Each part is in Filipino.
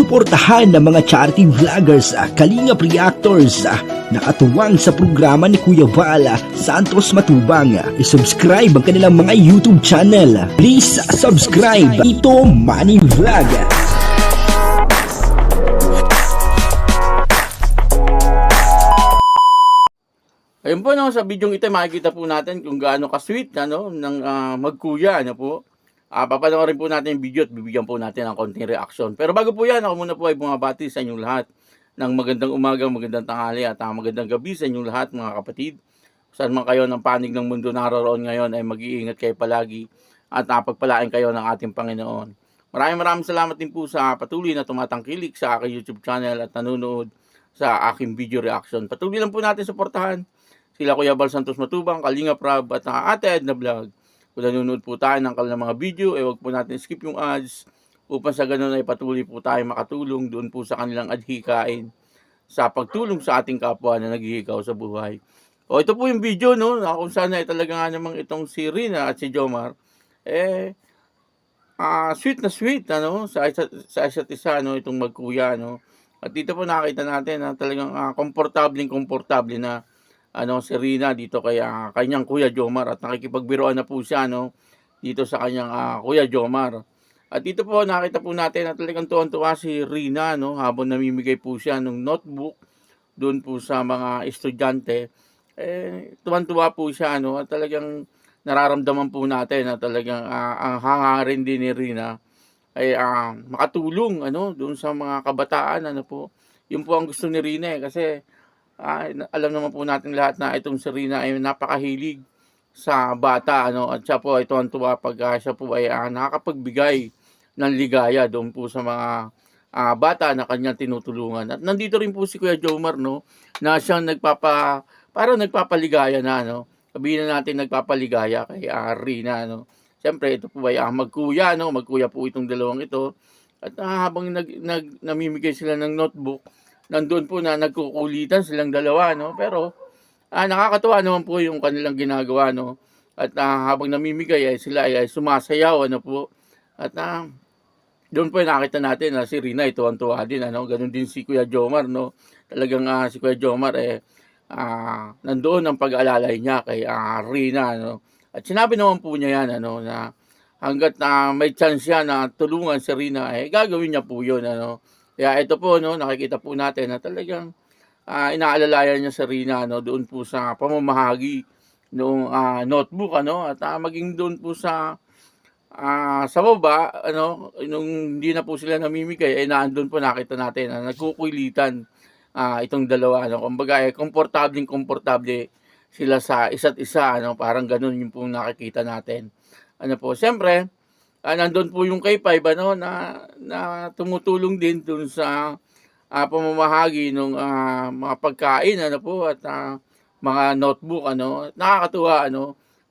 suportahan ng mga charity vloggers, Kalingap Reactors, nakatuwang sa programa ni Kuya Val Santos Matubang. I-subscribe ang kanilang mga YouTube channel. Please subscribe. Ito Money Vlog. Ayun po, no, sa video ito makikita po natin kung gaano ka-sweet ng magkuya. Po. Papanoorin po natin yung video at bibigyan po natin ng konting reaction. Pero bago po yan, ako muna po ay bumabati sa inyong lahat ng magandang umaga, magandang tanghali at magandang gabi sa inyong lahat mga kapatid. Saan man kayo ng panig ng mundo naroon ngayon ay mag-iingat kayo palagi at pagpalain kayo ng ating Panginoon. Maraming salamat din po sa patuloy na tumatangkilik sa aking YouTube channel at nanonood sa aking video reaction. Patuloy lang po natin suportahan sila Kuya Val Santos Matubang, Kalingap Rab at Ate Edna Vlog. Kung nanonood po tayo ng kanilang mga video, huwag po natin skip yung ads upang sa ganun ay patuloy po tayo makatulong doon po sa kanilang adhikain sa pagtulong sa ating kapwa na naghihikaw sa buhay. O ito po yung video kung saan ay talaga nga namang itong si Rina at si Jomar sweet na sweet sa isa't isa itong magkuya At dito po nakita natin na talagang komportable na si Rina dito kay kanyang Kuya Jomar at nakikipagbiruan na po siya dito sa kanyang Kuya Jomar. At dito po nakita po natin na talagang tuwan-tuwa si Rina habang namimigay po siya ng notebook doon po sa mga estudyante. Tuwan-tuwa po siya at talagang nararamdaman po natin na talagang ang hangarin din ni Rina ay makatulong doon sa mga kabataan po. Yun po ang gusto ni Rina kasi alam naman po natin lahat na itong si Rina ay napakahilig sa bata at siya po ay tuwan-tuwa pag siya po ay nakakapagbigay ng ligaya doon po sa mga bata na kanyang tinutulungan. At nandito rin po si Kuya Jomar na siyang parang nagpapaligaya sabihin na natin nagpapaligaya kay Rina Siyempre ito po ay magkuya magkuya po itong dalawang ito. At habang namimigay sila ng notebook, nandun po na nagkukulitan silang dalawa pero nakakatuwa naman po yung kanilang ginagawa at habang namimigay ay sila ay sumasayaw po at doon po nakita natin na si Rina ito ang tuwa din ganun din si Kuya Jomar talagang si Kuya Jomar nandoon ang pag-aalalay niya kay Rina at sinabi naman po niya yan na hangga't may chance siya na tulungan si Rina gagawin niya po yun Kaya ito po, nakikita po natin na talagang inaalalayan niya sa Rina doon po sa pamamahagi ng notebook at maging doon po sa baba nung hindi na po sila namimigay naandun po nakita natin na nagkukulitan itong dalawa kumbaga komportable sila sa isa't isa parang ganun yung po nakikita natin po siyempre nandun po yung K5 na tumutulong din dun sa pamamahagi ng mga pagkain po at mga notebook nakakatuwa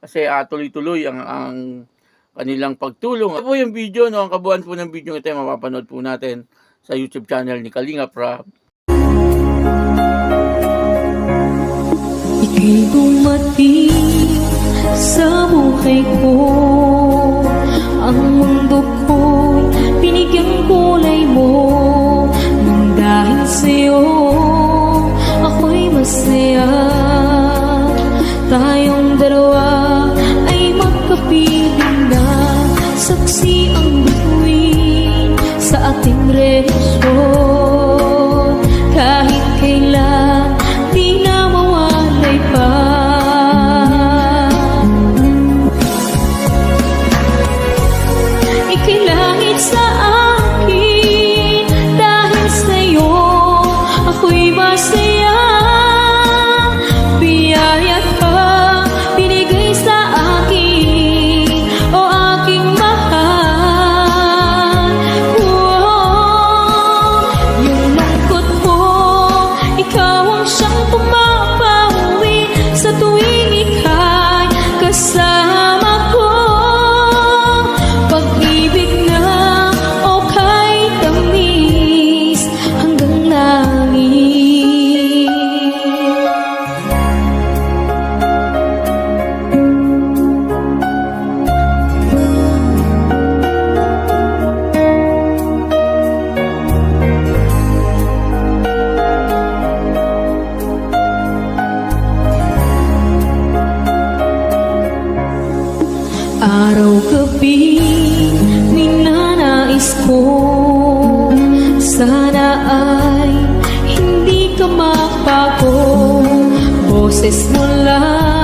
kasi tuloy-tuloy ang kanilang pagtulong. Ito po yung video ang kabuuan po ng video ito mapapanood po natin sa YouTube channel ni Kalingap Rab. Ika'y dumating sa buhay ko, ang mundo ko'y binigyang kulay mo. Nang dahil sa'yo, ako'y masaya. Tayong dalawa ay magkapiling na, saksi ang bituin sa ating relasyon. Kahit kailan, di na mawalay pa. Ika'y langit sa akin, sana ay hindi ka magbago. Boses mo lang